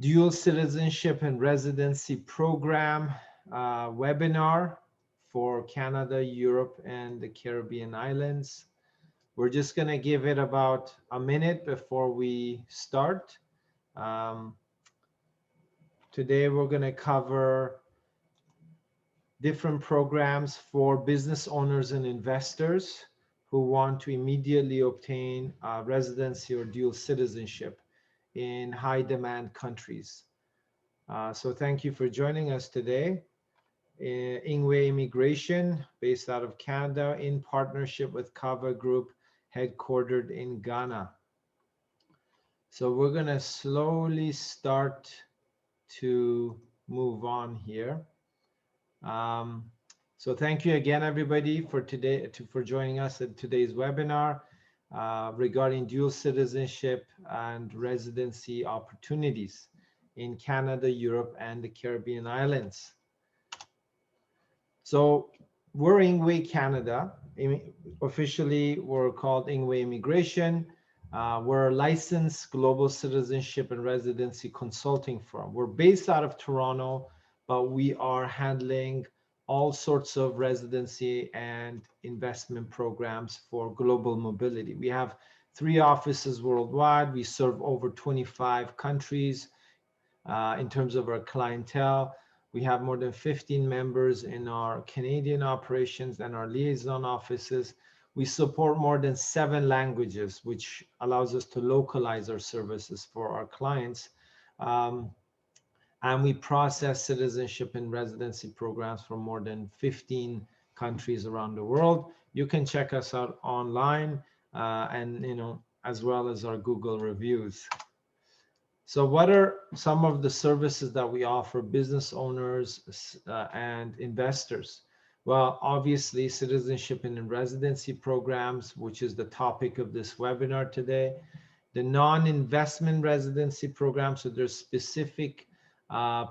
Dual Citizenship and Residency Program webinar for Canada, Europe, and the Caribbean Islands. We're just going to give it about a minute before we start. Today, we're going to cover different programs for business owners and investors who want to immediately obtain residency or dual citizenship in high demand countries. So thank you for joining us today. INGWE Immigration, based out of Canada, in partnership with KAVAH Group, headquartered in Ghana. So we're going to slowly start to move on here. So thank you again, everybody, for joining us at today's webinar regarding dual citizenship and residency opportunities in Canada, Europe, and the Caribbean Islands. So we're INGWE Canada. Officially, we're called INGWE Immigration. We're a licensed global citizenship and residency consulting firm. We're based out of Toronto, but we are handling all sorts of residency and investment programs for global mobility. We have 3 offices worldwide. We serve over 25 countries in terms of our clientele. We have more than 15 members in our Canadian operations and our liaison offices. We support more than 7 languages, which allows us to localize our services for our clients. And we process citizenship and residency programs from more than 15 countries around the world. You can check us out online and, as well as our Google reviews. So what are some of the services that we offer business owners and investors? Well, obviously, citizenship and residency programs, which is the topic of this webinar today. The non-investment residency programs, so there's specific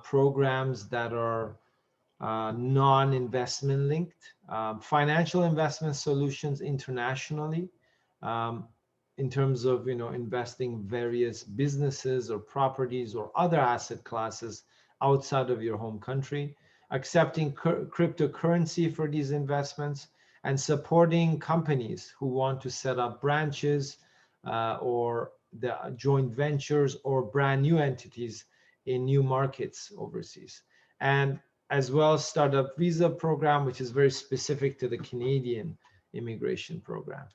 programs that are non-investment linked. Financial investment solutions internationally, in terms of investing various businesses or properties or other asset classes outside of your home country, accepting cryptocurrency for these investments, and supporting companies who want to set up branches or the joint ventures or brand new entities in new markets overseas. And as well as startup visa program, which is very specific to the Canadian immigration program.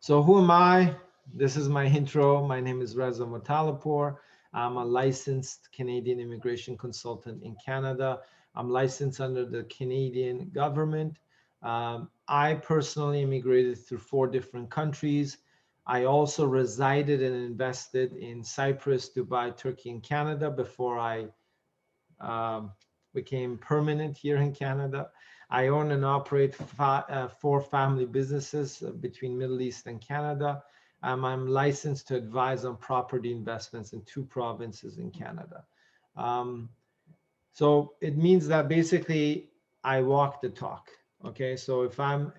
So who am I? This is my intro. My name is Reza Motalapur. I'm a licensed Canadian immigration consultant in Canada. I'm licensed under the Canadian government. I personally immigrated through 4 different countries. I also resided and invested in Cyprus, Dubai, Turkey, and Canada before I became permanent here in Canada. I own and operate 4 family businesses between Middle East and Canada. I'm licensed to advise on property investments in 2 provinces in Canada. So it means that basically I walk the talk. Okay, so if I'm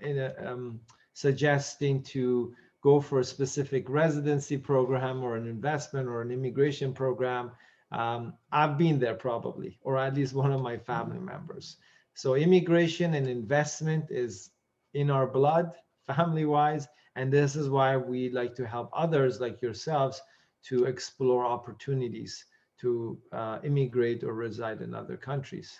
suggesting to go for a specific residency program or an investment or an immigration program, I've been there probably, or at least one of my family members. So immigration and investment is in our blood, family-wise, and this is why we like to help others like yourselves to explore opportunities to immigrate or reside in other countries.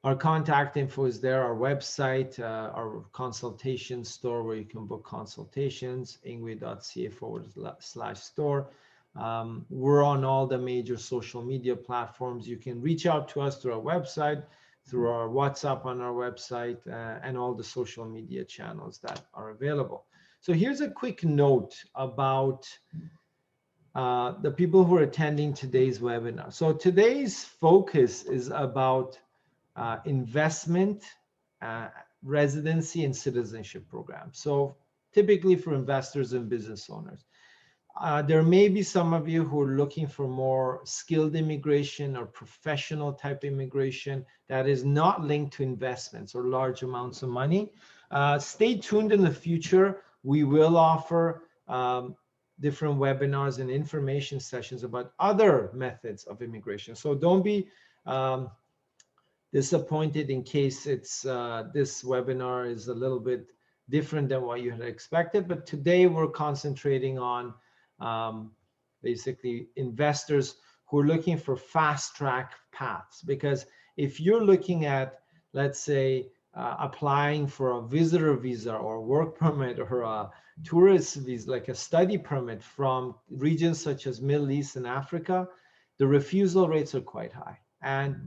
Our contact info is there, our website, our consultation store where you can book consultations, ingwe.ca/store. We're on all the major social media platforms. You can reach out to us through our website, through our WhatsApp on our website, and all the social media channels that are available. So here's a quick note about the people who are attending today's webinar. So today's focus is about investment, residency, and citizenship programs. So typically for investors and business owners. There may be some of you who are looking for more skilled immigration or professional type immigration that is not linked to investments or large amounts of money. Stay tuned in the future. We will offer different webinars and information sessions about other methods of immigration. So don't be disappointed in case it's this webinar is a little bit different than what you had expected. But today we're concentrating on basically investors who are looking for fast track paths. Because if you're looking at, let's say, applying for a visitor visa or work permit or a tourist visa, like a study permit from regions such as Middle East and Africa, the refusal rates are quite high.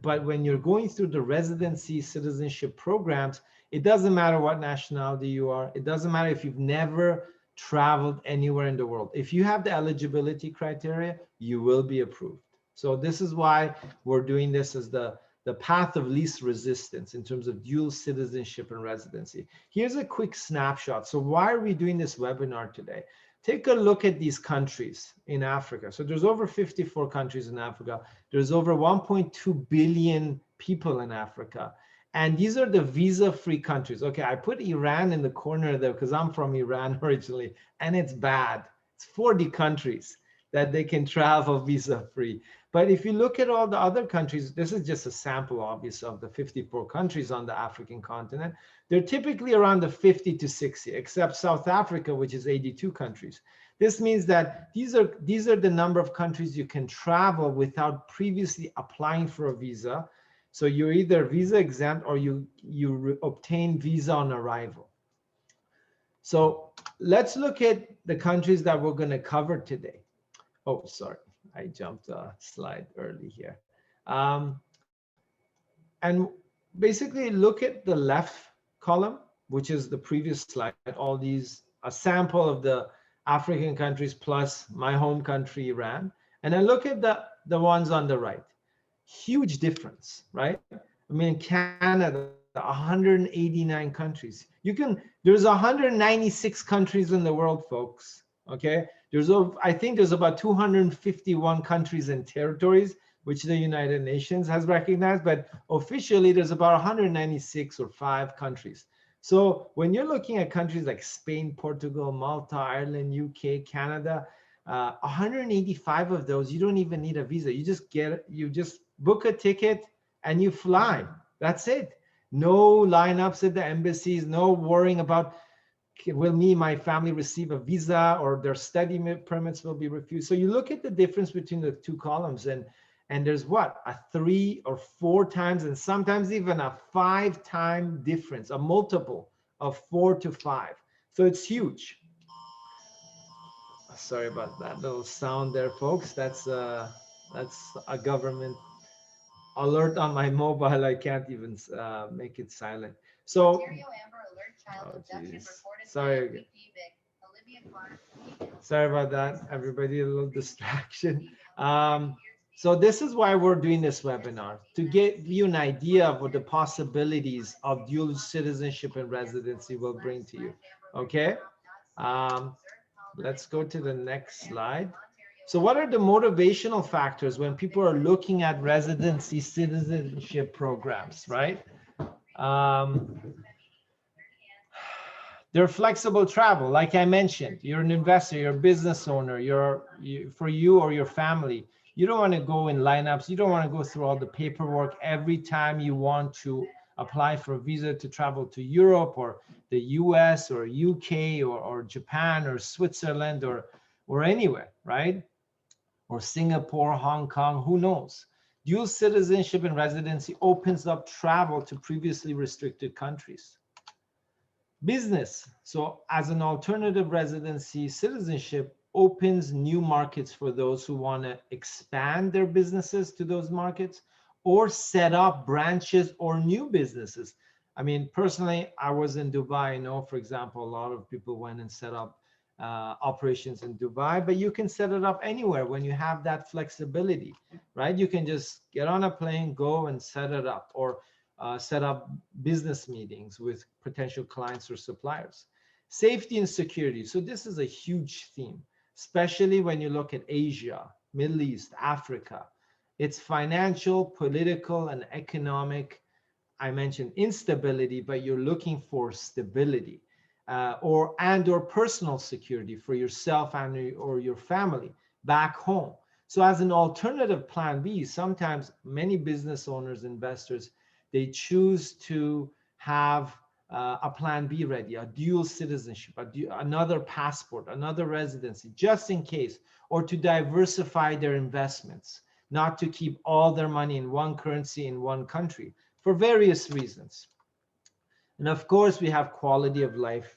But when you're going through the residency citizenship programs, it doesn't matter what nationality you are. It doesn't matter if you've never traveled anywhere in the world. If you have the eligibility criteria, you will be approved. So this is why we're doing this as the path of least resistance in terms of dual citizenship and residency. Here's a quick snapshot. So why are we doing this webinar today? Take a look at these countries in Africa. So there's over 54 countries in Africa. There's over 1.2 billion people in Africa. And these are the visa-free countries. Okay, I put Iran in the corner there because I'm from Iran originally, and it's bad. It's 40 countries that they can travel visa-free. But if you look at all the other countries, this is just a sample, obviously, of the 54 countries on the African continent. They're typically around the 50 to 60, except South Africa, which is 82 countries. This means that these are the number of countries you can travel without previously applying for a visa. So you're either visa exempt or you obtain visa on arrival. So let's look at the countries that we're going to cover today. Oh, sorry, I jumped a slide early here. And basically look at the left column, which is the previous slide, all these, a sample of the African countries plus my home country, Iran. And then look at the ones on the right. Huge difference, right? I mean, Canada, 189 countries. There's 196 countries in the world, folks, okay? I think there's about 251 countries and territories, which the United Nations has recognized, but officially there's about 196 or 5 countries. So when you're looking at countries like Spain, Portugal, Malta, Ireland, UK, Canada, 185 of those, you don't even need a visa. You just book a ticket and you fly. That's it. No lineups at the embassies, no worrying about, will me and my family receive a visa or their study permits will be refused. So you look at the difference between the two columns, and there's what, a 3 or 4 times, and sometimes even a 5-time difference, a multiple of 4 to 5. So it's huge. Sorry about that little sound there, folks. That's a government alert on my mobile. I can't even make it silent. So, oh, sorry. Sorry about that, everybody, a little distraction. So this is why we're doing this webinar, to give you an idea of what the possibilities of dual citizenship and residency will bring to you, okay? Let's go to the next slide. So what are the motivational factors when people are looking at residency citizenship programs, right? They're flexible travel. Like I mentioned, you're an investor, you're a business owner, for you or your family, you don't want to go in lineups. You don't want to go through all the paperwork every time you want to apply for a visa to travel to Europe or the US or UK or Japan or Switzerland or anywhere, right? Or Singapore, Hong Kong, who knows? Dual citizenship and residency opens up travel to previously restricted countries. Business. So as an alternative, residency citizenship opens new markets for those who want to expand their businesses to those markets or set up branches or new businesses. I mean, personally, I was in Dubai. I know, for example, a lot of people went and set up operations in Dubai, but you can set it up anywhere when you have that flexibility, right? You can just get on a plane, go and set it up, or set up business meetings with potential clients or suppliers. Safety and security. So this is a huge theme, especially when you look at Asia, Middle East, Africa. It's financial, political, and economic. I mentioned instability, but you're looking for stability. or personal security for yourself and or your family back home. So as an alternative plan B, sometimes many business owners, investors, they choose to have a plan B ready, a dual citizenship, another passport, another residency, just in case, or to diversify their investments, not to keep all their money in one currency in one country for various reasons. And of course, we have quality of life.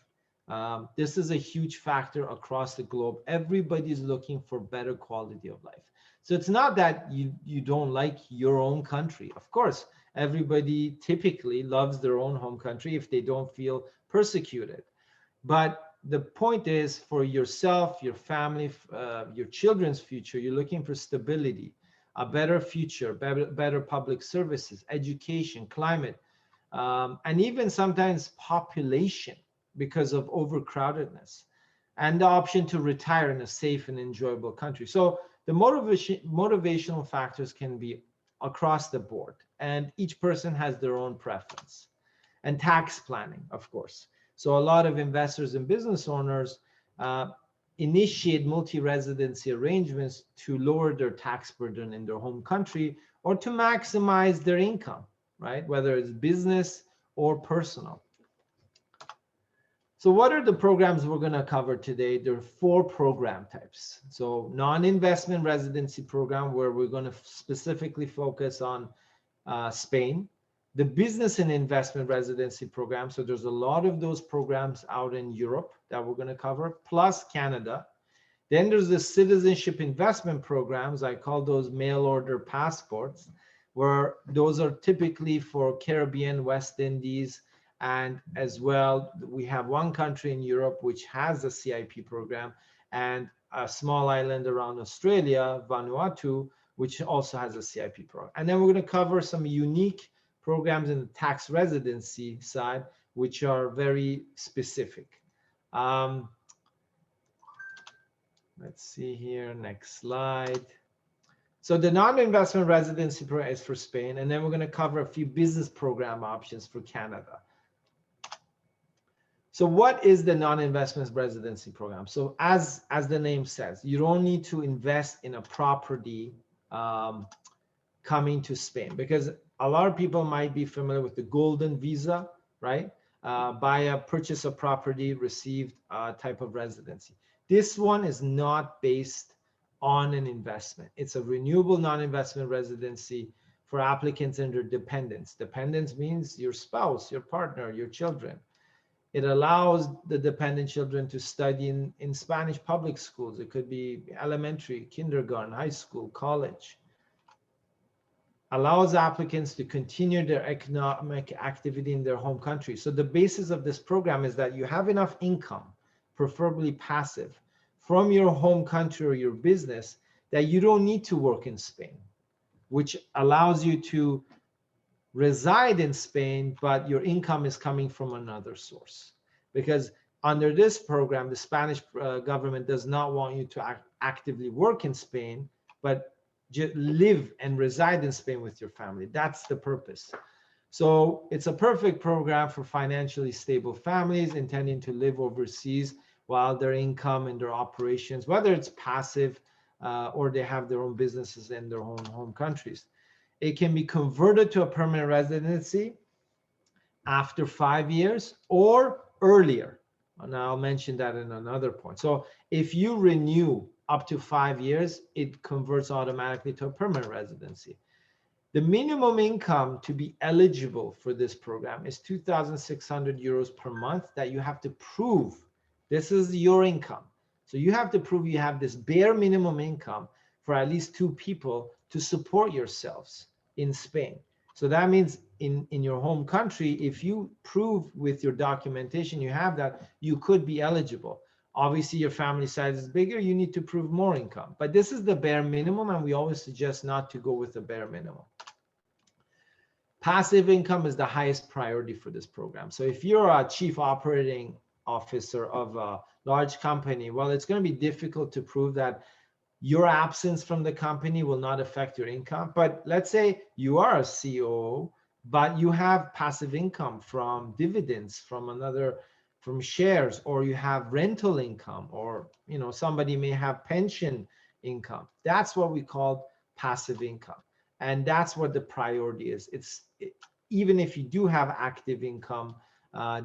This is a huge factor across the globe. Everybody's looking for better quality of life. So it's not that you don't like your own country. Of course, everybody typically loves their own home country if they don't feel persecuted. But the point is, for yourself, your family, your children's future, you're looking for stability, a better future, better public services, education, climate, and even sometimes population because of overcrowdedness, and the option to retire in a safe and enjoyable country. So the motivational factors can be across the board, and each person has their own preference. And tax planning, of course. So a lot of investors and business owners initiate multi-residency arrangements to lower their tax burden in their home country or to maximize their income, right? Whether it's business or personal. So what are the programs we're going to cover today? There are 4 program types. So non-investment residency program, where we're going to specifically focus on Spain. The business and investment residency program. So there's a lot of those programs out in Europe that we're going to cover, plus Canada. Then there's the citizenship investment programs. I call those mail order passports, where those are typically for Caribbean, West Indies, and as well, we have one country in Europe which has a CIP program, and a small island around Australia, Vanuatu, which also has a CIP program. And then we're going to cover some unique programs in the tax residency side, which are very specific. Let's see here, next slide. So the non-investment residency program is for Spain, and then we're going to cover a few business program options for Canada. So what is the non-investment residency program? So as the name says, you don't need to invest in a property coming to Spain, because a lot of people might be familiar with the golden visa, right? Purchase a property, received type of residency. This one is not based on an investment. It's a renewable non-investment residency for applicants and their dependents. Dependents means your spouse, your partner, your children. It allows the dependent children to study in Spanish public schools. It could be elementary, kindergarten, high school, college. Allows applicants to continue their economic activity in their home country. So the basis of this program is that you have enough income, preferably passive, from your home country or your business that you don't need to work in Spain, which allows you to reside in Spain, but your income is coming from another source. Because under this program, the Spanish government does not want you to actively work in Spain, but just live and reside in Spain with your family. That's the purpose. So it's a perfect program for financially stable families intending to live overseas while their income and their operations, whether it's passive or they have their own businesses in their own home countries. It can be converted to a permanent residency after 5 years or earlier. And I'll mention that in another point. So if you renew up to 5 years, it converts automatically to a permanent residency. The minimum income to be eligible for this program is 2,600 euros per month that you have to prove. This is your income. So you have to prove you have this bare minimum income for at least 2 people to support yourselves in Spain. So that means in your home country, if you prove with your documentation you have that, you could be eligible. Obviously, your family size is bigger, you need to prove more income. But this is the bare minimum, and we always suggest not to go with the bare minimum. Passive income is the highest priority for this program. So if you're a chief operating officer of a large company, well, it's going to be difficult to prove that your absence from the company will not affect your income. But let's say you are a CEO, but you have passive income from dividends from another from shares, or you have rental income, or somebody may have pension income. That's what we call passive income, and that's what the priority is. Even if you do have active income,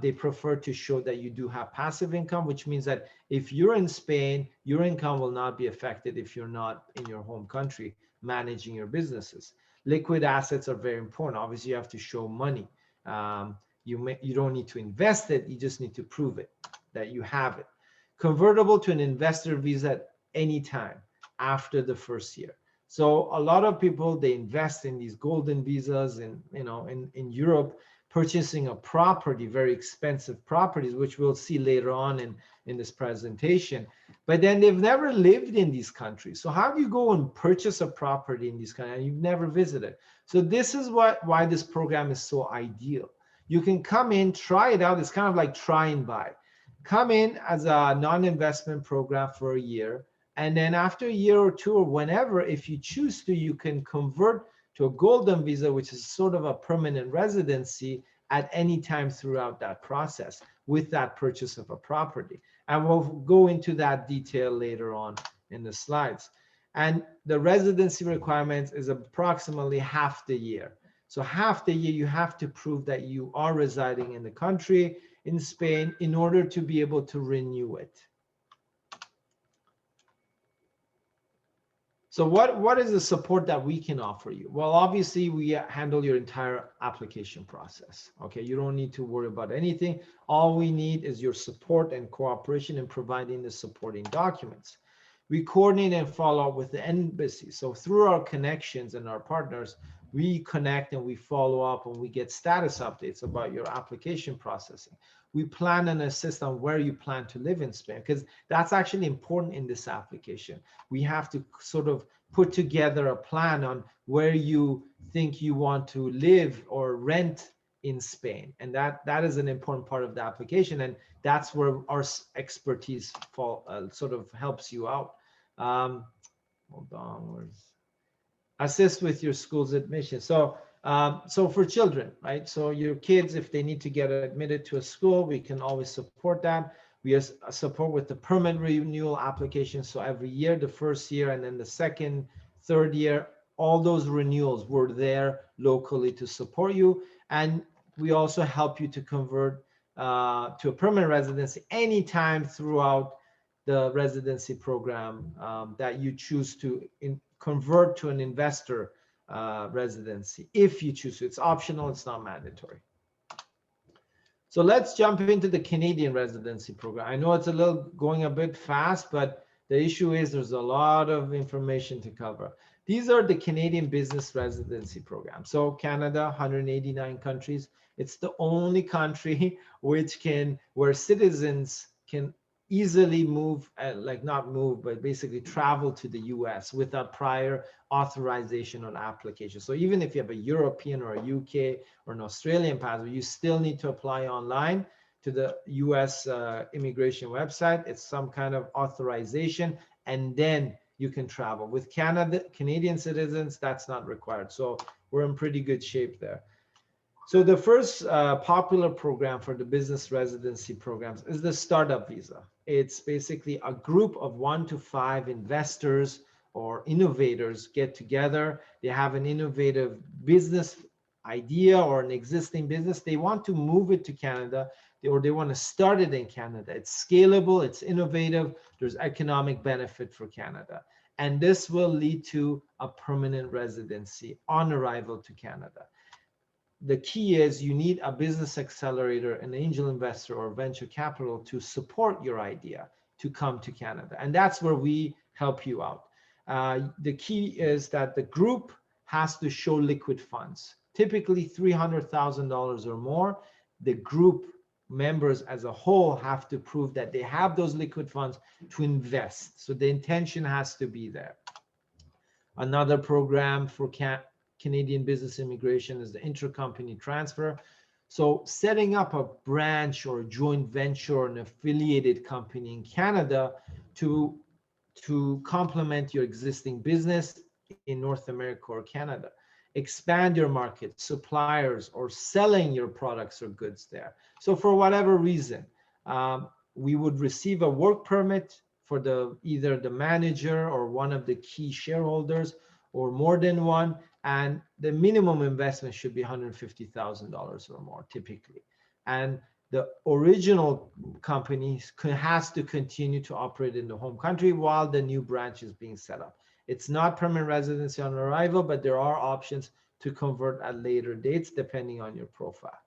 they prefer to show that you do have passive income, which means that if you're in Spain, your income will not be affected if you're not in your home country managing your businesses. Liquid assets are very important. Obviously, you have to show money. You don't need to invest it. You just need to prove it, that you have it. Convertible to an investor visa at any time after the first year. So a lot of people, they invest in these golden visas in Europe, purchasing a property, very expensive properties, which we'll see later on in this presentation. But then they've never lived in these countries. So how do you go and purchase a property in these countries and you've never visited? So this is why this program is so ideal. You can come in, try it out. It's kind of like try and buy. Come in as a non-investment program for a year. And then after a year or two, or whenever, if you choose to, you can convert to a golden visa, which is sort of a permanent residency at any time throughout that process with that purchase of a property. And we'll go into that detail later on in the slides. And the residency requirements is approximately half the year. So half the year, you have to prove that you are residing in the country, in Spain, in order to be able to renew it. So what is the support that we can offer you? Well, obviously, we handle your entire application process. Okay, you don't need to worry about anything. All we need is your support and cooperation in providing the supporting documents. We coordinate and follow up with the embassy. So through our connections and our partners, we connect and we follow up and we get status updates about your application processing. We plan and assist on where you plan to live in Spain, because that's actually important in this application. We have to sort of put together a plan on where you think you want to live or rent in Spain. And that is an important part of the application. And that's where our expertise sort of helps you out. Hold on, assist with your school's admission. So for children, right? So your kids, if they need to get admitted to a school, we can always support that. We support with the permanent renewal application. So every year, the first year, and then the second, third year, all those renewals were there locally to support you. And we also help you to convert to a permanent residency anytime throughout the residency program that you choose to convert to an investor residency, if you choose to. It's optional, it's not mandatory. So let's jump into the Canadian residency program. I know it's going a bit fast, but the issue is there's a lot of information to cover. These are the Canadian business residency program. So Canada, 189 countries. It's the only country where citizens can easily move, not move, but basically travel to the US without prior authorization or application. So even if you have a European or a UK or an Australian passport, you still need to apply online to the US immigration website. It's some kind of authorization, and then you can travel. With Canadian citizens, that's not required. So we're in pretty good shape there. So the first popular program for the business residency programs is the startup visa. It's basically a group of 1 to 5 investors or innovators get together. They have an innovative business idea or an existing business. They want to move it to Canada, or they want to start it in Canada. It's scalable, it's innovative, there's economic benefit for Canada. And this will lead to a permanent residency on arrival to Canada. The key is you need a business accelerator, an angel investor, or venture capital to support your idea to come to Canada. And that's where we help you out. The key is that the group has to show liquid funds, typically $300,000 or more. The group members as a whole have to prove that they have those liquid funds to invest. So the intention has to be there. Another program for Canadian business immigration is the intercompany transfer. So setting up a branch or a joint venture or an affiliated company in Canada to complement your existing business in North America or Canada. Expand your market, suppliers, or selling your products or goods there. So for whatever reason, We would receive a work permit for either the manager or one of the key shareholders or more than one, and the minimum investment should be $150,000 or more typically. And the original company has to continue to operate in the home country while the new branch is being set up. It's not permanent residency on arrival, but there are options to convert at later dates depending on your profile.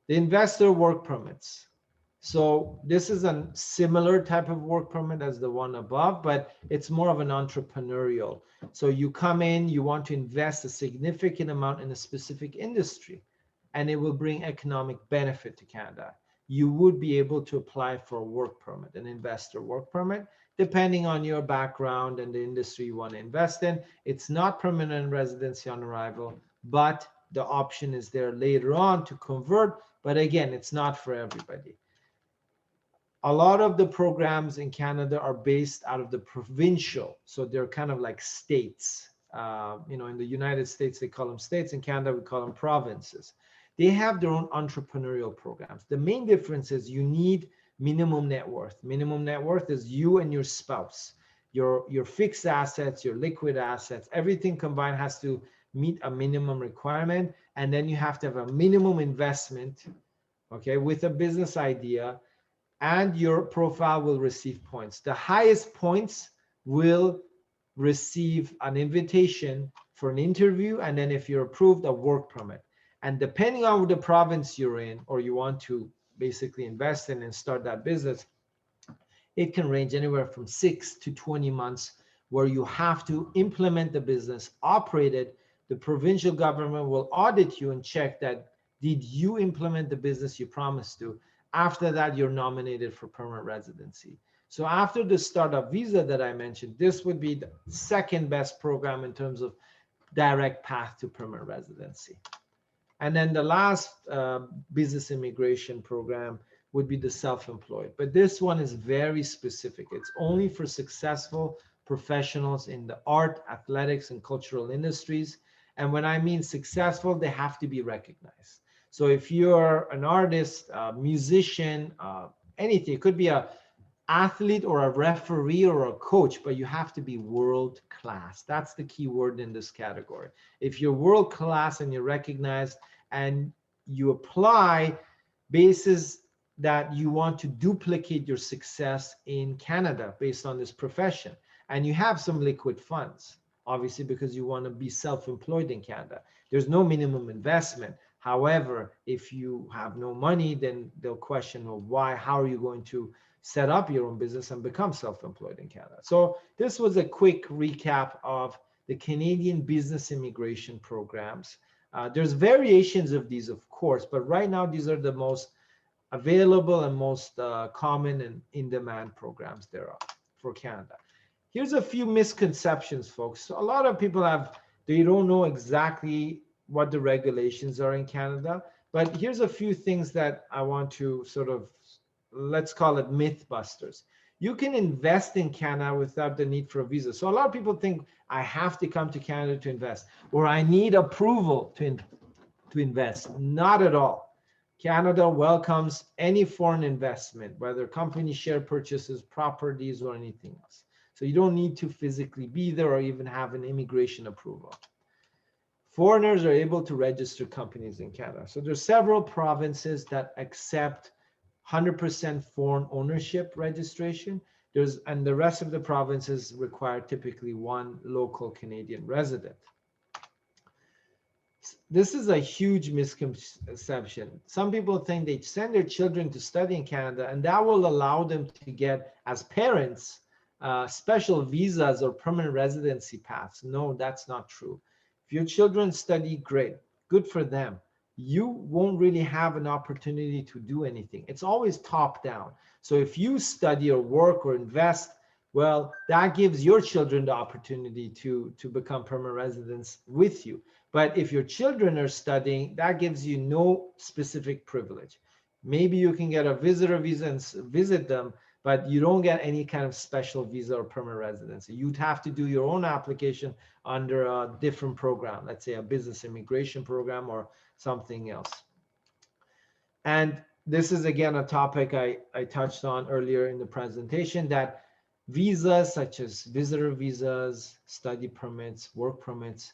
The investor work permits. So this is a similar type of work permit as the one above, but it's more of an entrepreneurial. So you come in, you want to invest a significant amount in a specific industry, and it will bring economic benefit to Canada. You would be able to apply for a work permit, an investor work permit, depending on your background and the industry you want to invest in. It's not permanent residency on arrival, but the option is there later on to convert. But again, it's not for everybody. A lot of the programs in Canada are based out of the provincial. So they're kind of like states. In the United States, they call them states. In Canada, we call them provinces. They have their own entrepreneurial programs. The main difference is you need minimum net worth. Minimum net worth is you and your spouse. Your fixed assets, your liquid assets, everything combined has to meet a minimum requirement. And then you have to have a minimum investment, okay, with a business idea, and your profile will receive points. The highest points will receive an invitation for an interview, and then if you're approved, a work permit. And depending on the province you're in, or you want to basically invest in and start that business, it can range anywhere from 6 to 20 months where you have to implement the business, operate it. The provincial government will audit you and check that did you implement the business you promised to. After that, you're nominated for permanent residency. So after the startup visa that I mentioned, this would be the second best program in terms of direct path to permanent residency. And then the last business immigration program would be the self-employed. But this one is very specific. It's only for successful professionals in the art, athletics, and cultural industries. And when I mean successful, they have to be recognized. So if you're an artist, a musician, anything, it could be an athlete or a referee or a coach, but you have to be world class. That's the key word in this category. If you're world class and you're recognized and you apply basis that you want to duplicate your success in Canada based on this profession, and you have some liquid funds, obviously, because you want to be self-employed in Canada. There's no minimum investment. However, if you have no money, then they'll question, well, why, how are you going to set up your own business and become self-employed in Canada? So this was a quick recap of the Canadian business immigration programs. There's variations of these, of course, but right now, these are the most available and most common and in-demand programs there are for Canada. Here's a few misconceptions, folks. So a lot of people they don't know exactly what the regulations are in Canada, but here's a few things that I want to sort of, let's call it myth busters. You can invest in Canada without the need for a visa. So a lot of people think I have to come to Canada to invest, or I need approval to invest. Not at all. Canada welcomes any foreign investment, whether company share purchases, properties, or anything else. So you don't need to physically be there or even have an immigration approval. Foreigners are able to register companies in Canada. So there's several provinces that accept 100% foreign ownership registration. And the rest of the provinces require typically one local Canadian resident. This is a huge misconception. Some people think they send their children to study in Canada, and that will allow them to get, as parents, special visas or permanent residency paths. No, that's not true. If your children study, great, good for them. You won't really have an opportunity to do anything. It's always top down. So if you study or work or invest, well, that gives your children the opportunity to become permanent residents with you. But if your children are studying, that gives you no specific privilege. Maybe you can get a visitor visa and visit them, but you don't get any kind of special visa or permanent residency. You'd have to do your own application under a different program, let's say a business immigration program or something else. And this is again a topic I touched on earlier in the presentation, that visas such as visitor visas, study permits, work permits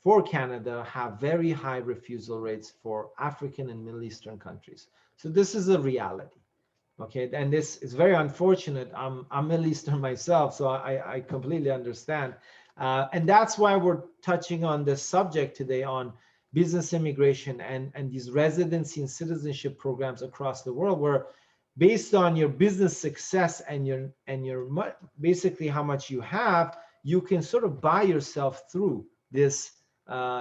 for Canada have very high refusal rates for African and Middle Eastern countries. So this is a reality. Okay, and this is very unfortunate. I'm Middle Eastern myself, so I completely understand. And that's why we're touching on this subject today on business immigration and these residency and citizenship programs across the world, where based on your business success and your basically how much you have, you can sort of buy yourself through this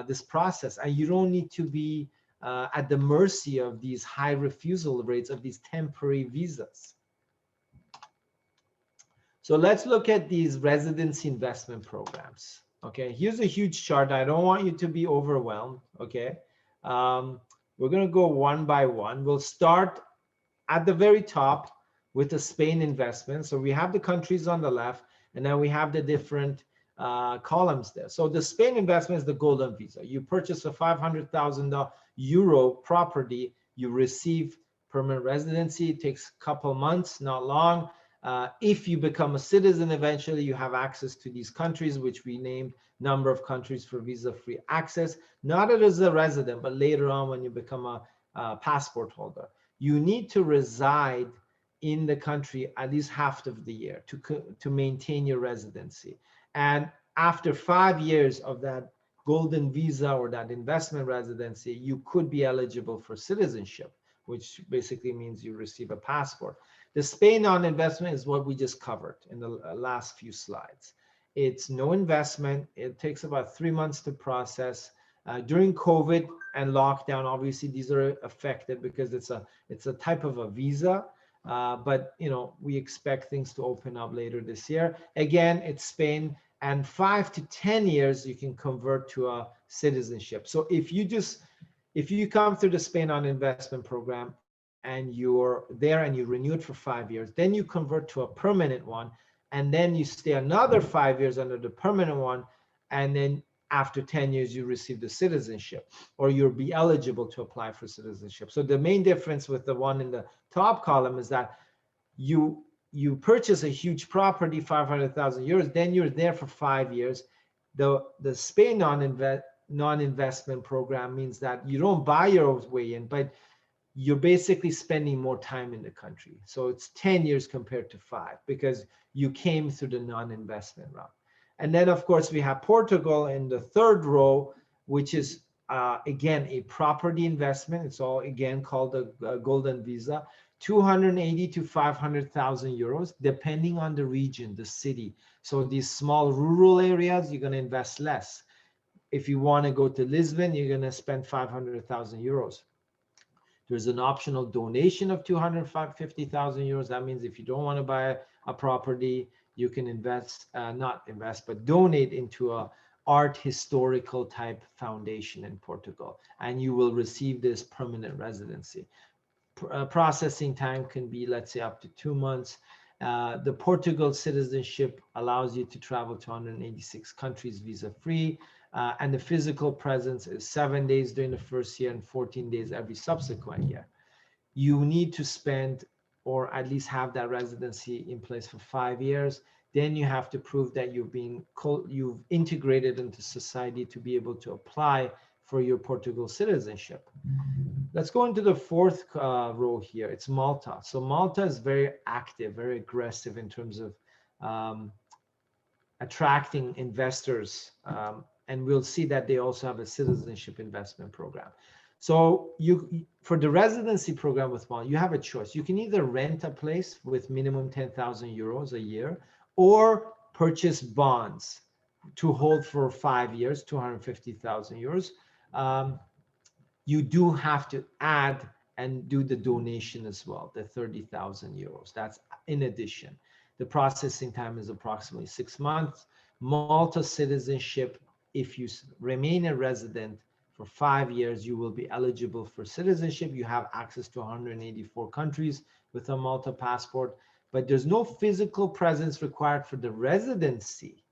this process, and you don't need to be at the mercy of these high refusal rates of these temporary visas. So let's look at these residency investment programs. Okay, here's a huge chart. I don't want you to be overwhelmed. Okay, we're going to go one by one. We'll start at the very top with the Spain investment. So we have the countries on the left, and then we have the different columns there. So the Spain investment is the golden visa. You purchase a 500,000 euro property, you receive permanent residency. It takes a couple months, not long. If you become a citizen, eventually you have access to these countries, which we named number of countries for visa-free access, not as a resident, but later on when you become a passport holder. You need to reside in the country at least half of the year to maintain your residency. And after 5 years of that golden visa or that investment residency, you could be eligible for citizenship, which basically means you receive a passport. The Spain non-investment is what we just covered in the last few slides. It's no investment. It takes about 3 months to process. During COVID and lockdown, obviously these are affected because it's a type of a visa. But we expect things to open up later this year. Again, it's Spain, and 5 to 10 years you can convert to a citizenship. So if you come through the Spain on investment program and you're there and you renew it for 5 years, then you convert to a permanent one, and then you stay another 5 years under the permanent one, and then after 10 years you receive the citizenship, or you'll be eligible to apply for citizenship. So the main difference with the one in the top column is that you purchase a huge property, 500,000 euros, then you're there for 5 years. The Spain non-investment program means that you don't buy your way in, but you're basically spending more time in the country. So it's 10 years compared to 5 because you came through the non-investment route. And then, of course, we have Portugal in the third row, which is, again, a property investment. It's all, again, called a golden visa, 280 to 500,000 euros, depending on the region, the city. So these small rural areas, you're going to invest less. If you want to go to Lisbon, you're going to spend 500,000 euros. There's an optional donation of 250,000 euros. That means if you don't want to buy a property, you can donate into a art historical type foundation in Portugal, and you will receive this permanent residency. Processing time can be, let's say, up to 2 months. The Portugal citizenship allows you to travel to 186 countries visa-free, and the physical presence is 7 days during the first year and 14 days every subsequent year. You need to spend or at least have that residency in place for 5 years. Then you have to prove that you've integrated into society to be able to apply for your Portugal citizenship. Let's go into the fourth row here. It's Malta. So Malta is very active, very aggressive in terms of attracting investors. And we'll see that they also have a citizenship investment program. So for the residency program with Malta, you have a choice. You can either rent a place with minimum 10,000 euros a year, or purchase bonds to hold for 5 years, 250,000 euros. You do have to add and do the donation as well, the 30,000 euros. That's in addition. The processing time is approximately 6 months. Malta citizenship, if you remain a resident for 5 years, you will be eligible for citizenship. You have access to 184 countries with a Malta passport, but there's no physical presence required for the residency,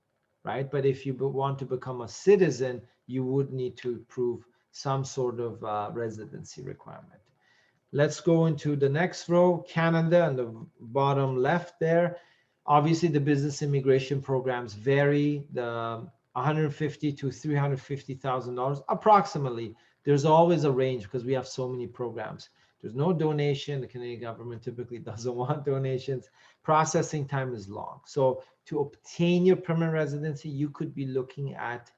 right? But if you want to become a citizen, you would need to prove some sort of residency requirement. Let's go into the next row, Canada, on the bottom left there. Obviously, the business immigration programs vary. The 150 to $350,000 approximately. There's always a range because we have so many programs. There's no donation. The Canadian government typically doesn't want donations. Processing time is long. So to obtain your permanent residency, you could be looking at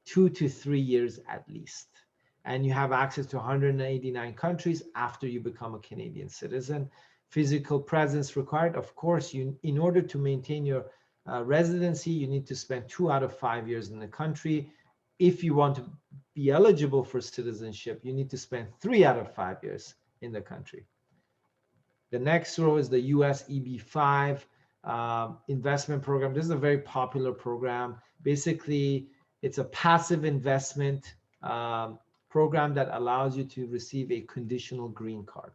2 to 3 years at least. And you have access to 189 countries after you become a Canadian citizen. Physical presence required. Of course, in order to maintain your residency, you need to spend 2 out of 5 years in the country. If you want to be eligible for citizenship, you need to spend 3 out of 5 years in the country. The next row is the US EB-5 investment program. This is a very popular program. Basically, it's a passive investment program that allows you to receive a conditional green card.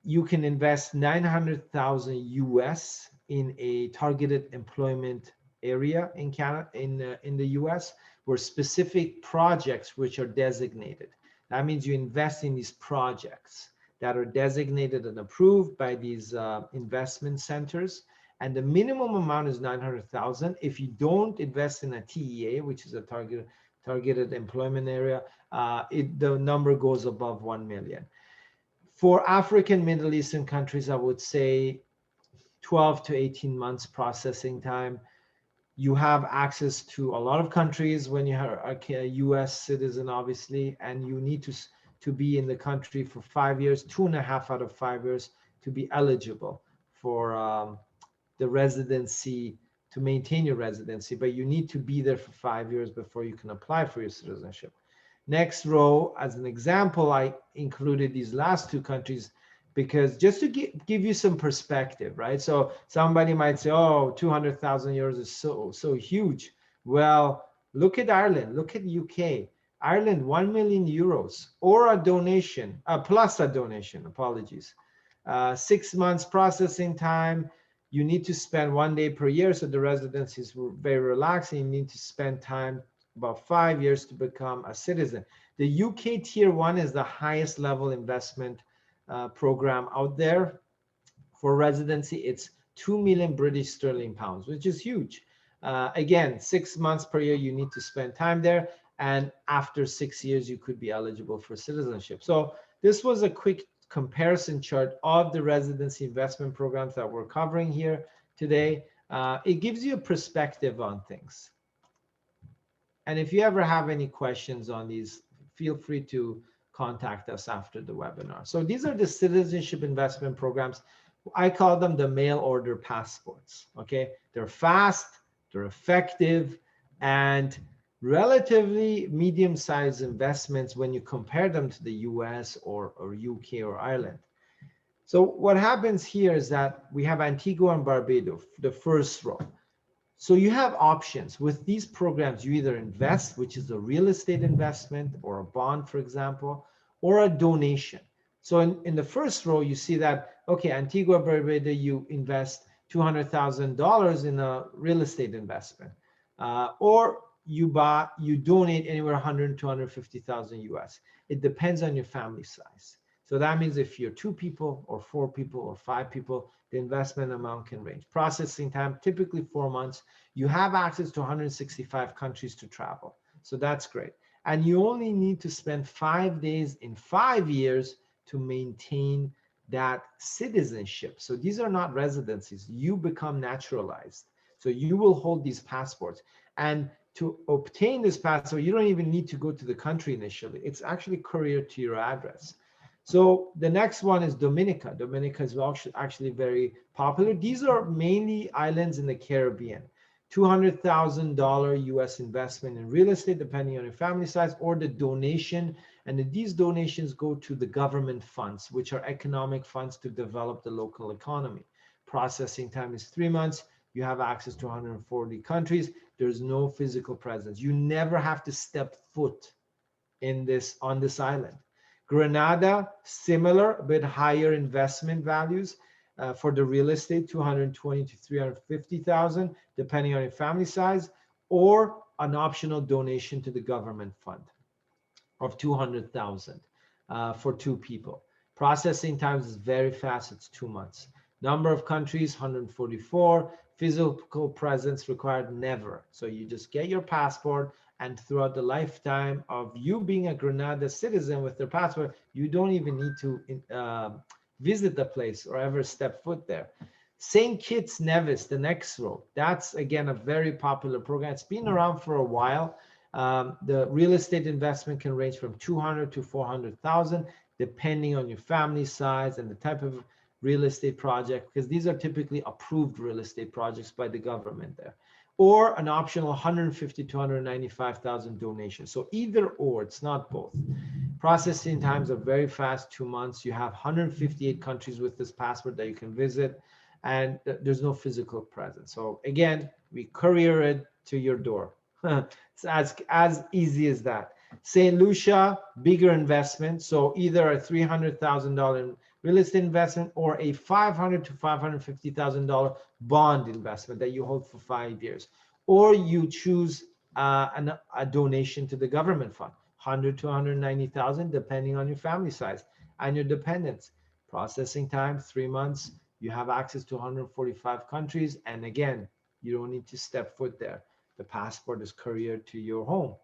You can invest 900,000 US in a targeted employment area in Canada, in the US, where specific projects which are designated. That means you invest in these projects that are designated and approved by these investment centers. And the minimum amount is 900,000. If you don't invest in a TEA, which is a targeted employment area, the number goes above 1 million. For African, Middle Eastern countries, I would say 12 to 18 months processing time. You have access to a lot of countries when you are a US citizen, obviously, and you need to be in the country for 5 years, 2.5 out of 5 years to be eligible for the residency, to maintain your residency, but you need to be there for 5 years before you can apply for your citizenship. Next row, as an example, I included these last two countries because just to give you some perspective, right? So somebody might say, oh, 200,000 euros is so huge. Well, look at Ireland, look at UK. Ireland, 1 million euros or a donation, plus a donation, apologies. 6 months processing time. You need to spend 1 day per year. So the residency is very relaxing. You need to spend time about 5 years to become a citizen. The UK Tier 1 is the highest level investment program out there for residency. It's 2 million British sterling pounds, which is huge. Again, 6 months per year, you need to spend time there. And after 6 years, you could be eligible for citizenship. So this was a quick comparison chart of the residency investment programs that we're covering here today. It gives you a perspective on things. And if you ever have any questions on these, feel free to contact us after the webinar. So these are the citizenship investment programs. I call them the mail order passports, okay? They're fast, they're effective, and relatively medium-sized investments when you compare them to the US or UK or Ireland. So what happens here is that we have Antigua and Barbados, the first row. So you have options with these programs. You either invest, which is a real estate investment or a bond, for example, or a donation. So in the first row, you see that, okay, Antigua, Barbados, you invest $200,000 in a real estate investment, or you donate anywhere 100 to 250,000 US. It depends on your family size. So that means if you're 2 people or 4 people or 5 people, the investment amount can range. Processing time, typically 4 months. You have access to 165 countries to travel. So that's great. And you only need to spend 5 days in 5 years to maintain that citizenship. So these are not residencies. You become naturalized. So you will hold these passports. And to obtain this passport, you don't even need to go to the country initially. It's actually couriered to your address. So the next one is Dominica. Dominica is actually very popular. These are mainly islands in the Caribbean. $200,000 US investment in real estate, depending on your family size, or the donation. And these donations go to the government funds, which are economic funds to develop the local economy. Processing time is 3 months. You have access to 140 countries. There's no physical presence. You never have to step foot on this island. Grenada, similar, a bit higher investment values for the real estate, 220 to 350,000, depending on your family size, or an optional donation to the government fund of 200,000 for 2 people. Processing times is very fast, it's 2 months. Number of countries, 144. Physical presence required, never. So you just get your passport, and throughout the lifetime of you being a Grenada citizen with their passport, you don't even need to visit the place or ever step foot there. St. Kitts Nevis, the next row, that's again a very popular program. It's been around for a while. The real estate investment can range from 200 to 400,000, depending on your family size and the type of real estate project, because these are typically approved real estate projects by the government there, or an optional 150 to 195,000 donation. So either or, it's not both. Processing times are very fast, 2 months. You have 158 countries with this passport that you can visit, and there's no physical presence. So again, we courier it to your door. It's as easy as that. St. Lucia, bigger investment. So either a $300,000 real estate investment or a $500,000 to $550,000 bond investment that you hold for 5 years. Or you choose a donation to the government fund, 100 to 190,000, depending on your family size and your dependents. Processing time, 3 months. You have access to 145 countries. And again, you don't need to step foot there. The passport is couriered to your home.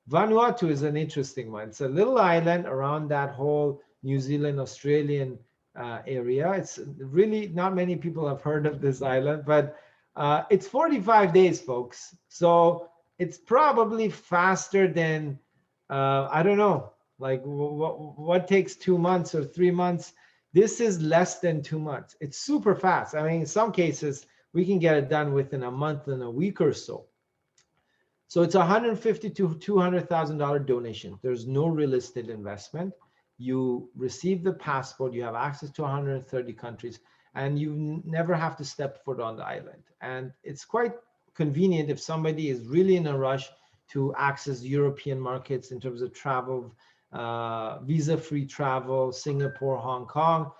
Vanuatu is an interesting one. It's a little island around that whole New Zealand, Australian area. It's really not many people have heard of this island, but it's 45 days, folks. So it's probably faster than, I don't know, like what takes 2 months or 3 months. This is less than 2 months. It's super fast. I mean, in some cases, we can get it done within a month and a week or so. So it's $150,000 to $200,000 donation. There's no real estate investment. You receive the passport, you have access to 130 countries, and you never have to step foot on the island. And it's quite convenient if somebody is really in a rush to access European markets in terms of travel, visa-free travel, Singapore, Hong Kong,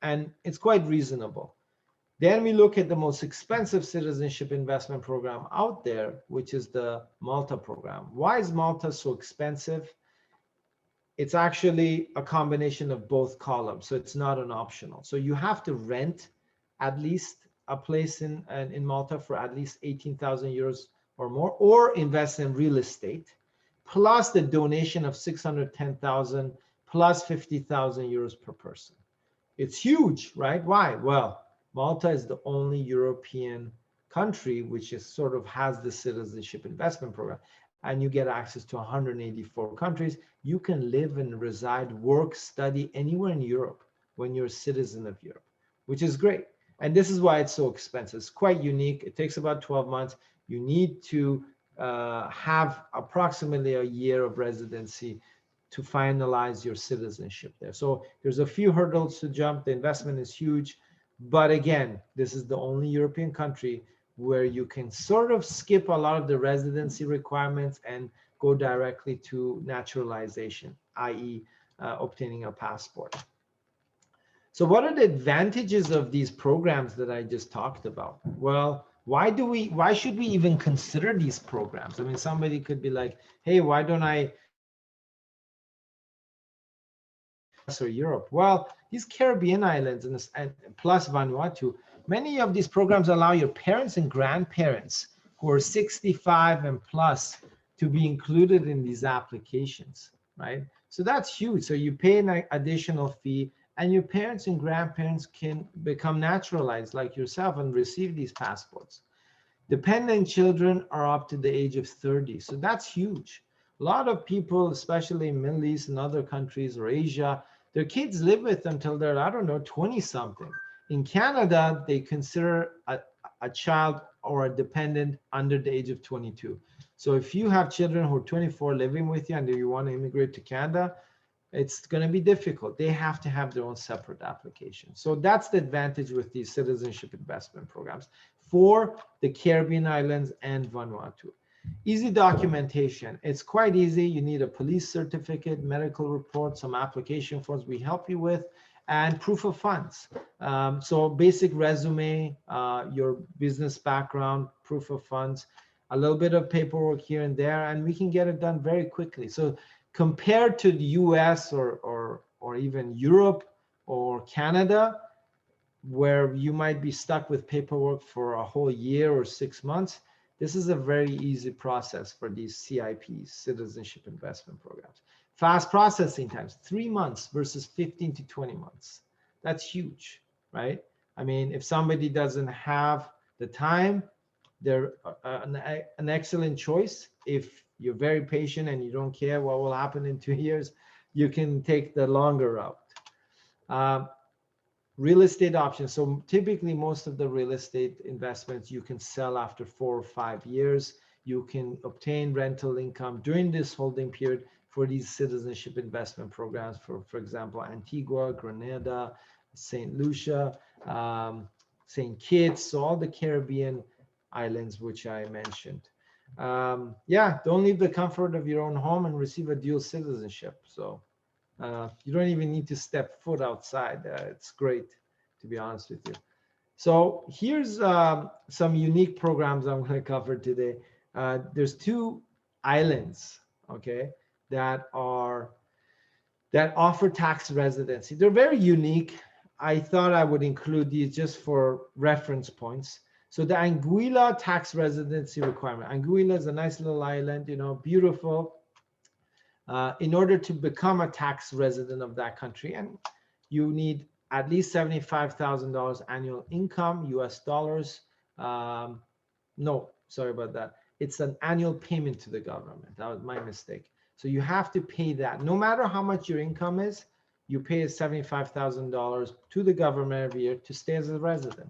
and it's quite reasonable. Then we look at the most expensive citizenship investment program out there, which is the Malta program. Why is Malta so expensive? It's actually a combination of both columns, so it's not an optional. So you have to rent at least a place in Malta for at least 18,000 euros or more, or invest in real estate, plus the donation of 610,000 plus 50,000 euros per person. It's huge, right? Why? Well, Malta is the only European country which is sort of has the citizenship investment program, and you get access to 184 countries. You can live and reside, work, study anywhere in Europe when you're a citizen of Europe, which is great. And this is why it's so expensive. It's quite unique. It takes about 12 months. You need to have approximately a year of residency to finalize your citizenship there. So there's a few hurdles to jump. The investment is huge. But again, this is the only European country where you can sort of skip a lot of the residency requirements and go directly to naturalization, i.e. Obtaining a passport. So what are the advantages of these programs that I just talked about? Well, why should we even consider these programs? I mean, somebody could be like, hey, why don't I or Europe? Well, these Caribbean islands and plus Vanuatu, many of these programs allow your parents and grandparents who are 65 and plus to be included in these applications, right? So that's huge. So you pay an additional fee, and your parents and grandparents can become naturalized like yourself and receive these passports. Dependent children are up to the age of 30. So that's huge. A lot of people, especially in Middle East and other countries or Asia, their kids live with them till they're, I don't know, 20 something. In Canada, they consider a child or a dependent under the age of 22. So if you have children who are 24 living with you and you want to immigrate to Canada, it's going to be difficult. They have to have their own separate application. So that's the advantage with these citizenship investment programs for the Caribbean islands and Vanuatu. Easy documentation. It's quite easy. You need a police certificate, medical report, some application forms we help you with, and proof of funds. So basic resume, your business background, proof of funds, a little bit of paperwork here and there, and we can get it done very quickly. So compared to the US or or even Europe or Canada, where you might be stuck with paperwork for a whole year or 6 months, this is a very easy process for these CIPs, Citizenship Investment Programs. Fast processing times, 3 months versus 15 to 20 months. That's huge, right? I mean, if somebody doesn't have the time, they're an excellent choice. If you're very patient and you don't care what will happen in 2 years, you can take the longer route. Real estate options. So typically most of the real estate investments you can sell after 4 or 5 years. You can obtain rental income during this holding period for these citizenship investment programs, for example, Antigua, Grenada, St. Lucia, St. Kitts, so all the Caribbean islands which I mentioned. Yeah, don't leave the comfort of your own home and receive a dual citizenship. So you don't even need to step foot outside. It's great, to be honest with you. So here's some unique programs I'm going to cover today. There's 2 islands, okay, that offer tax residency. They're very unique. I thought I would include these just for reference points. So the Anguilla tax residency requirement. Anguilla is a nice little island, you know, beautiful. In order to become a tax resident of that country, and you need at least $75,000 annual income, US dollars. No, sorry about that. It's an annual payment to the government. That was my mistake. So you have to pay that. No matter how much your income is, you pay $75,000 to the government every year to stay as a resident.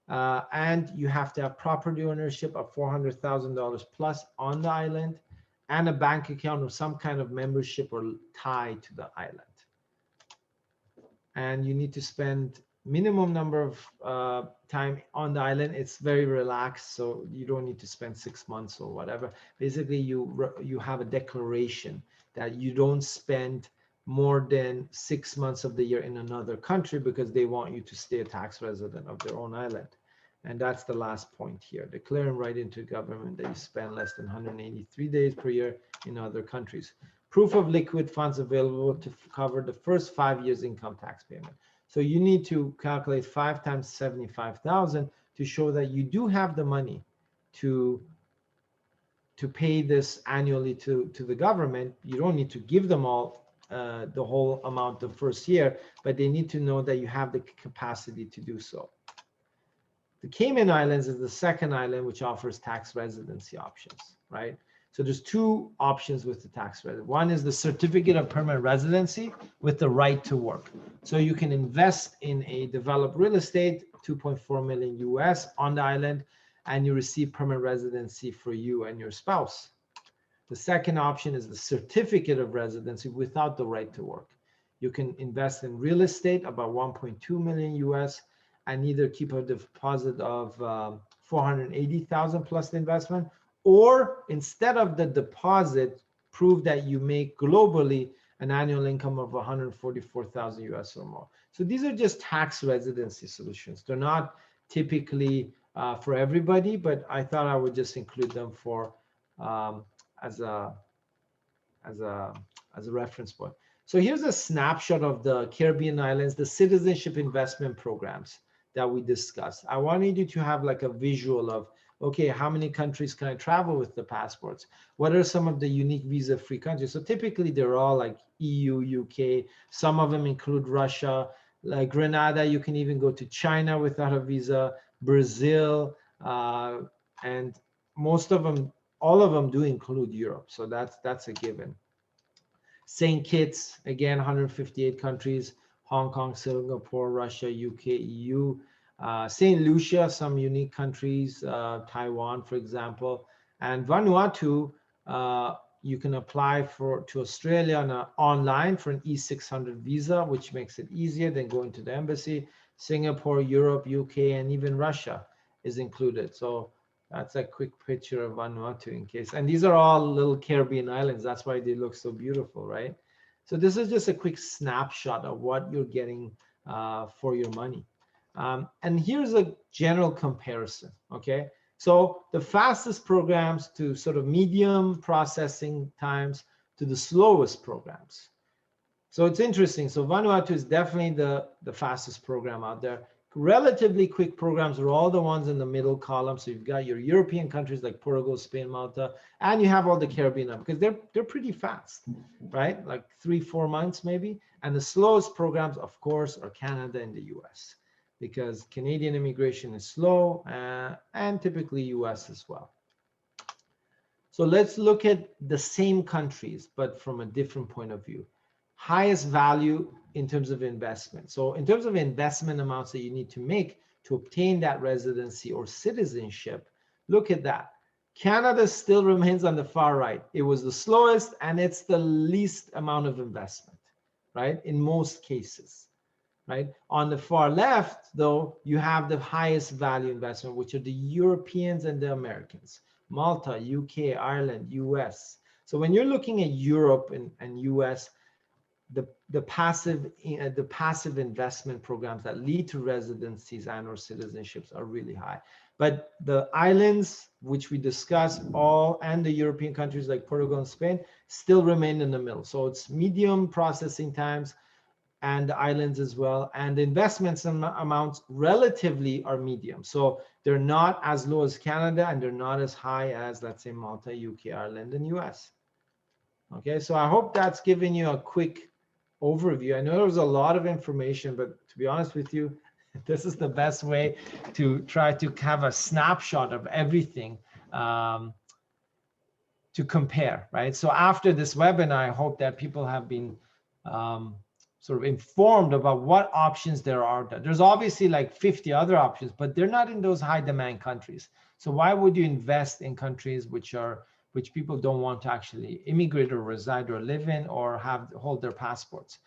And you have to have property ownership of $400,000 plus on the island, and a bank account or some kind of membership or tie to the island. And you need to spend minimum number of time on the island. It's very relaxed, so you don't need to spend 6 months or whatever. Basically, you have a declaration that you don't spend more than 6 months of the year in another country because they want you to stay a tax resident of their own island. And that's the last point here. Declare and write into government that you spend less than 183 days per year in other countries. Proof of liquid funds available to cover the first 5 years income tax payment. So you need to calculate 5 times 75,000 to show that you do have the money to pay this annually to the government. You don't need to give them all the whole amount the first year, but they need to know that you have the capacity to do so. The Cayman Islands is the second island which offers tax residency options, right? So there's 2 options with the tax residency. One is the certificate of permanent residency with the right to work. So you can invest in a developed real estate, 2.4 million US on the island, and you receive permanent residency for you and your spouse. The second option is the certificate of residency without the right to work. You can invest in real estate, about 1.2 million US, and either keep a deposit of 480,000 plus the investment, or instead of the deposit, prove that you make globally an annual income of 144,000 US or more. So these are just tax residency solutions. They're not typically for everybody, but I thought I would just include them for as a reference point. So here's a snapshot of the Caribbean islands, the citizenship investment programs that we discussed. I wanted you to have like a visual of, okay, how many countries can I travel with the passports? What are some of the unique visa-free countries? So typically they're all like EU, UK. Some of them include Russia, like Grenada. You can even go to China without a visa, Brazil, and most of them, all of them do include Europe. So that's a given. St. Kitts, again, 158 countries, Hong Kong, Singapore, Russia, UK, EU. St. Lucia, some unique countries, Taiwan, for example. And Vanuatu, you can apply to Australia online for an E600 visa, which makes it easier than going to the embassy. Singapore, Europe, UK, and even Russia is included. So that's a quick picture of Vanuatu in case. And these are all little Caribbean islands. That's why they look so beautiful, right? So this is just a quick snapshot of what you're getting for your money. And here's a general comparison, okay? So the fastest programs to sort of medium processing times to the slowest programs. So it's interesting. So Vanuatu is definitely the fastest program out there. Relatively quick programs are all the ones in the middle column. So you've got your European countries like Portugal, Spain, Malta, and you have all the Caribbean because they're pretty fast, right? Like 3-4 months maybe. And the slowest programs, of course, are Canada and the US because Canadian immigration is slow and typically US as well. So let's look at the same countries, but from a different point of view. Highest value in terms of investment. So in terms of investment amounts that you need to make to obtain that residency or citizenship, look at that. Canada still remains on the far right. It was the slowest and it's the least amount of investment, right? In most cases, right? On the far left, though, you have the highest value investment, which are the Europeans and the Americans. Malta, UK, Ireland, US. So when you're looking at Europe and US, the passive investment programs that lead to residencies and or citizenships are really high. But the islands, which we discussed, all and the European countries like Portugal and Spain still remain in the middle. So it's medium processing times and the islands as well. And the investments amounts relatively are medium. So they're not as low as Canada and they're not as high as, let's say, Malta, UK, Ireland, and US. Okay, so I hope that's giving you a quick overview. I know there was a lot of information, but to be honest with you, this is the best way to try to have a snapshot of everything to compare, right? So after this webinar, I hope that people have been sort of informed about what options there are. There's obviously like 50 other options, but they're not in those high demand countries. So why would you invest in countries which people don't want to actually immigrate or reside or live in or hold their passports?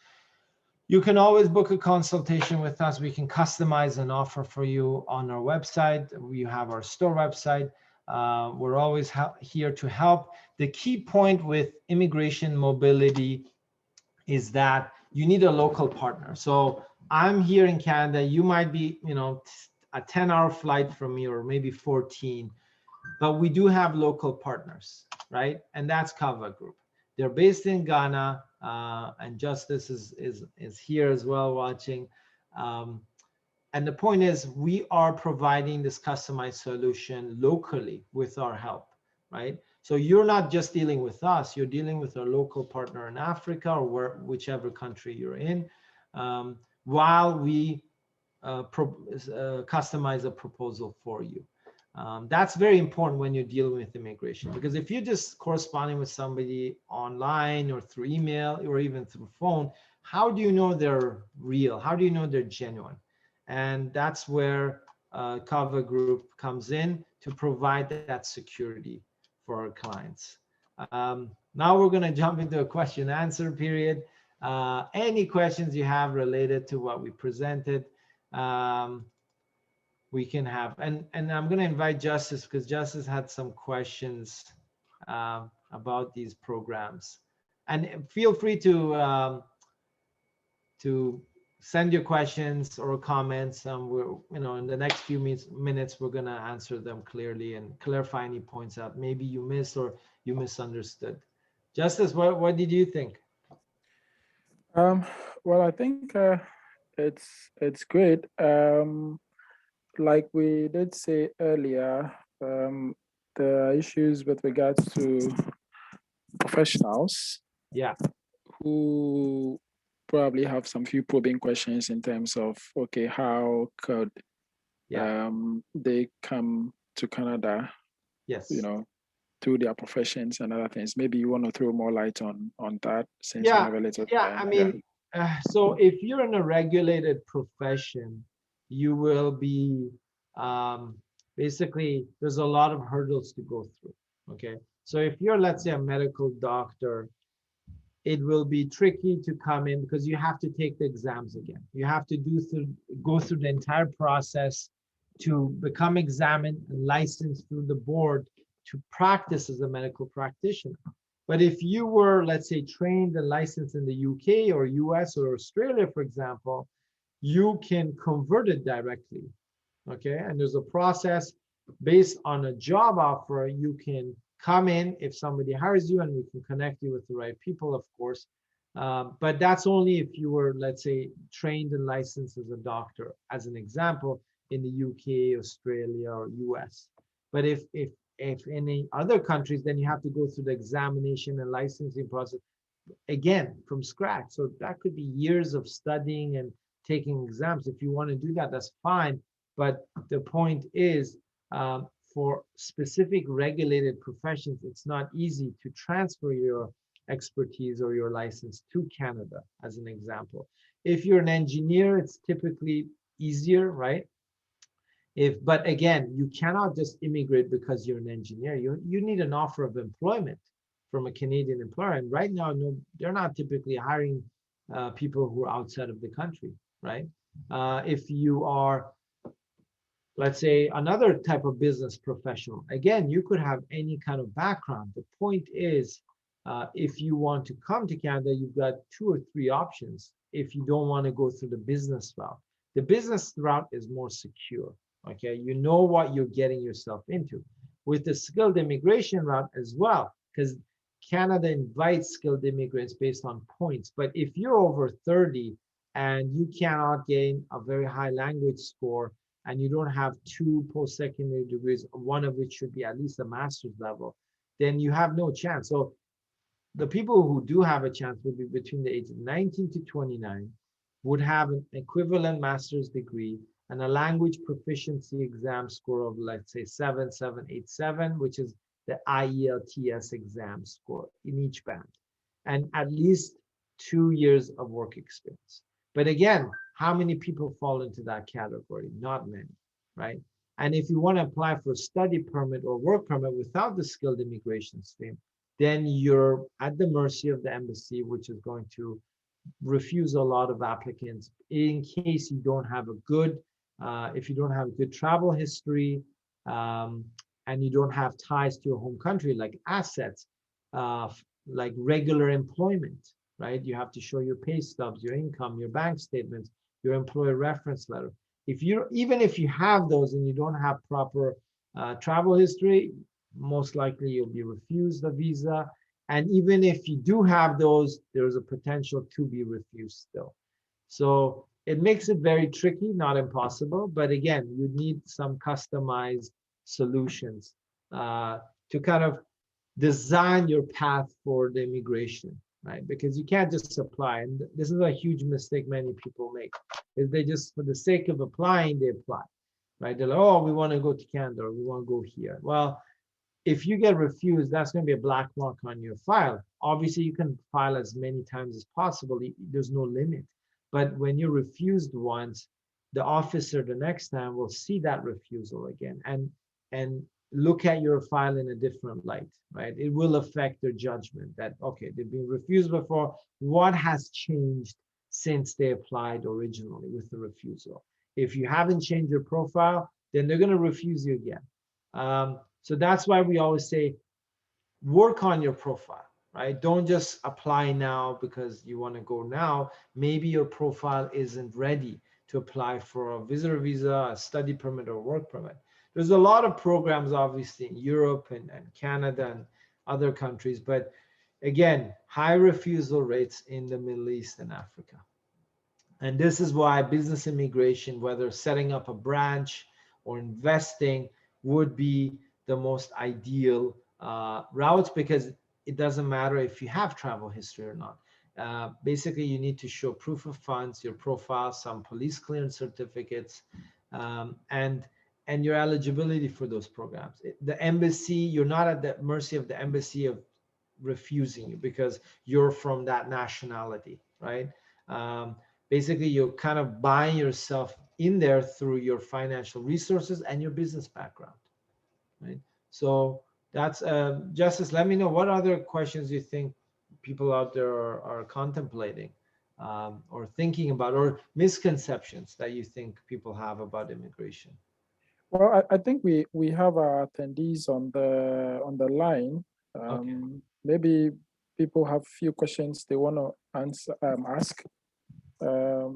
You can always book a consultation with us. We can customize an offer for you on our website. We have our store website. We're always here to help. The key point with immigration mobility is that you need a local partner. So I'm here in Canada. You might be, a 10-hour flight from me or maybe 14, but we do have local partners, right? And that's KAVAH Group. They're based in Ghana, and Justice is here as well watching. And the point is, we are providing this customized solution locally with our help, right? So you're not just dealing with us, you're dealing with our local partner in Africa or whichever country you're in, while we customize a proposal for you. That's very important when you're dealing with immigration, because if you're just corresponding with somebody online or through email or even through phone, how do you know they're real? How do you know they're genuine? And that's where KAVAH Group comes in to provide that security for our clients. Now we're going to jump into a question and answer period. Any questions you have related to what we presented, we can have. And I'm going to invite Justice, because Justice had some questions about these programs. And feel free to send your questions or comments. We're, in the next few minutes, we're going to answer them clearly and clarify any points out maybe you missed or you misunderstood. Justice, what did you think? Well, I think it's great. Like we did say earlier, the issues with regards to professionals, yeah, who probably have some few probing questions in terms of, okay, how could they come to Canada? Yes. Through their professions and other things. Maybe you want to throw more light on that, since yeah, you have a little time. I mean, so if you're in a regulated profession, you will be basically, there's a lot of hurdles to go through. Okay, so if you're, let's say, a medical doctor, it will be tricky to come in because you have to take the exams again. You have to go through the entire process to become examined and licensed through the board to practice as a medical practitioner. But if you were, let's say, trained and licensed in the UK or US or Australia, for example, you can convert it directly. Okay, and there's a process based on a job offer. You can come in if somebody hires you, and we can connect you with the right people, of course. But that's only if you were, let's say, trained and licensed as a doctor, as an example, in the UK, Australia, or US. But if any other countries, then you have to go through the examination and licensing process again from scratch. So that could be years of studying and taking exams. If you want to do that, that's fine. But the point is, for specific regulated professions, it's not easy to transfer your expertise or your license to Canada, as an example. If you're an engineer, it's typically easier, right? But again, you cannot just immigrate because you're an engineer. You need an offer of employment from a Canadian employer. And right now, no, they're not typically hiring people who are outside of the country, right? If you are, let's say, another type of business professional, again, you could have any kind of background. The point is, if you want to come to Canada, you've got 2 or 3 options if you don't want to go through the business route. The business route is more secure, okay? You know what you're getting yourself into. With the skilled immigration route as well, because Canada invites skilled immigrants based on points. But if you're over 30 and you cannot gain a very high language score, and you don't have 2 post-secondary degrees, one of which should be at least a master's level, then you have no chance. So the people who do have a chance would be between the ages of 19 to 29, would have an equivalent master's degree and a language proficiency exam score of, let's say, 7.787, which is the IELTS exam score in each band, and at least 2 years of work experience. But again, how many people fall into that category? Not many, right? And if you want to apply for a study permit or work permit without the skilled immigration stream, then you're at the mercy of the embassy, which is going to refuse a lot of applicants in case you don't have a good, if you don't have a good travel history, and you don't have ties to your home country, like assets, like regular employment, right? You have to show your pay stubs, your income, your bank statements, your employer reference letter. Even if you have those and you don't have proper travel history, most likely you'll be refused a visa. And even if you do have those, there's a potential to be refused still. So it makes it very tricky, not impossible. But again, you need some customized solutions to kind of design your path for the immigration, right? Because you can't just apply. And this is a huge mistake many people make, is they just, for the sake of applying, they apply, right? They're like, oh, we want to go to Canada, or we want to go here. Well, if you get refused, that's going to be a black mark on your file. Obviously, you can file as many times as possible. There's no limit. But when you're refused once, the officer the next time will see that refusal again and look at your file in a different light, right? It will affect their judgment that, okay, they've been refused before. What has changed since they applied originally with the refusal? If you haven't changed your profile, then they're going to refuse you again. So that's why we always say, work on your profile, right? Don't just apply now because you want to go now. Maybe your profile isn't ready to apply for a visitor visa, a study permit, or work permit. There's a lot of programs, obviously, in Europe and Canada and other countries. But again, high refusal rates in the Middle East and Africa. And this is why business immigration, whether setting up a branch or investing, would be the most ideal routes, because it doesn't matter if you have travel history or not. Basically, you need to show proof of funds, your profile, some police clearance certificates, and your eligibility for those programs. The embassy, you're not at the mercy of the embassy of refusing you because you're from that nationality, right? Basically, you're kind of buying yourself in there through your financial resources and your business background, right? So that's Justice. Let me know what other questions you think people out there are contemplating or thinking about, or misconceptions that you think people have about immigration. Well, I think we have our attendees on the line. Okay. Maybe people have few questions they want to answer, ask. Yeah,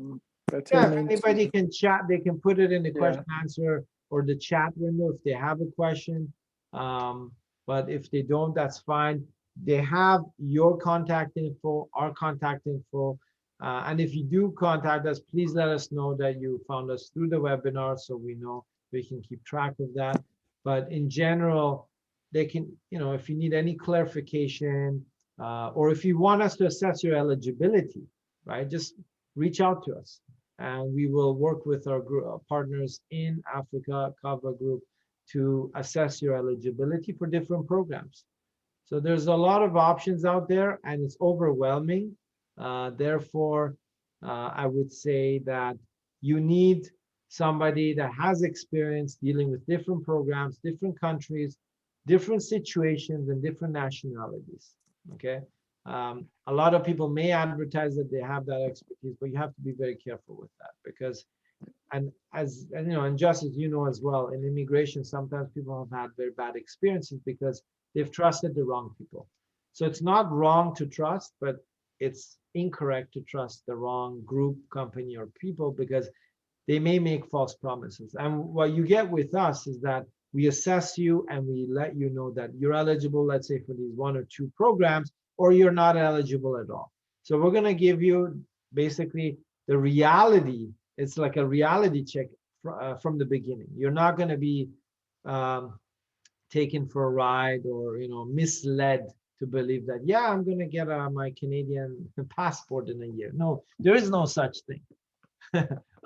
if anybody can chat, they can put it in the question answer or the chat window if they have a question. But if they don't, that's fine. They have your contact info, our contact info. And if you do contact us, please let us know that you found us through the webinar so we know we can keep track of that. But in general, they can, if you need any clarification, or if you want us to assess your eligibility, right, just reach out to us and we will work with our partners in Africa, KAVAH Group, to assess your eligibility for different programs. So there's a lot of options out there and it's overwhelming. Therefore, I would say that you need somebody that has experience dealing with different programs, different countries, different situations, and different nationalities. Okay. A lot of people may advertise that they have that expertise, but you have to be very careful with that because, and just as you know as well, in immigration, sometimes people have had very bad experiences because they've trusted the wrong people. So it's not wrong to trust, but it's incorrect to trust the wrong group, company, or people because they may make false promises. And what you get with us is that we assess you and we let you know that you're eligible, let's say, for these 1 or 2 programs, or you're not eligible at all. So we're going to give you basically the reality. It's like a reality check from the beginning. You're not going to be taken for a ride or misled to believe that, yeah, I'm going to get my Canadian passport in a year. No, there is no such thing.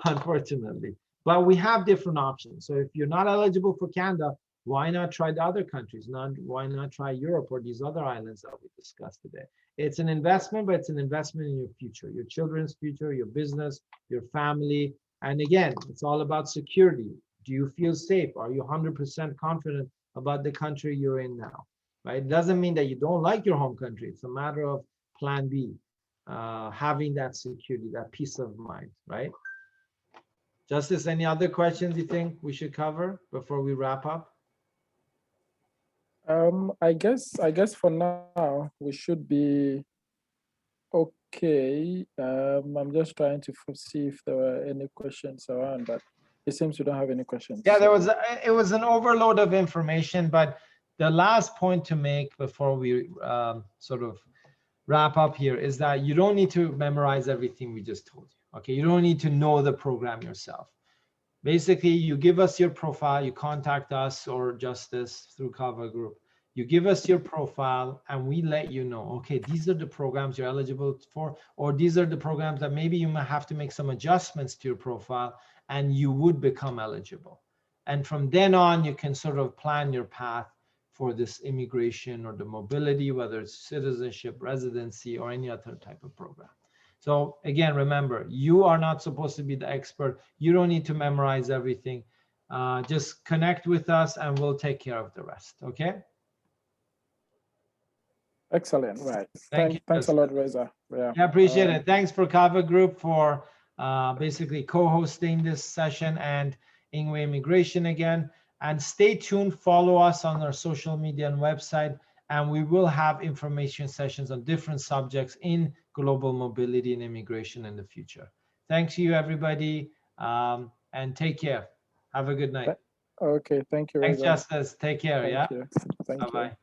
Unfortunately, but we have different options. So if you're not eligible for Canada, why not try the other countries? Why not try Europe or these other islands that we discussed today? It's an investment, but it's an investment in your future, your children's future, your business, your family. And again, it's all about security. Do you feel safe? Are you 100% confident about the country you're in now? Right? It doesn't mean that you don't like your home country. It's a matter of plan B, having that security, that peace of mind, right? Justice, any other questions you think we should cover before we wrap up? I guess for now we should be okay. I'm just trying to see if there were any questions around, but it seems we don't have any questions. Yeah, it was an overload of information, but the last point to make before we sort of wrap up here is that you don't need to memorize everything we just told you. Okay, you don't need to know the program yourself. Basically, you give us your profile, you contact us or Justice through KAVAH Group. You give us your profile and we let you know, okay, these are the programs you're eligible for, or these are the programs that maybe you might have to make some adjustments to your profile and you would become eligible. And from then on, you can sort of plan your path for this immigration or the mobility, whether it's citizenship, residency, or any other type of program. So again, remember, you are not supposed to be the expert. You don't need to memorize everything. Just connect with us and we'll take care of the rest, okay? Excellent, right. Thanks a lot, Reza. Yeah, appreciate it. Thanks for KAVAH Group for basically co-hosting this session and INGWE Immigration again. And stay tuned, follow us on our social media and website, and we will have information sessions on different subjects in global mobility and immigration in the future. Thanks to you, everybody, and take care. Have a good night. Okay, thank you. Thanks, Justice. Take care. Thank you. Bye-bye.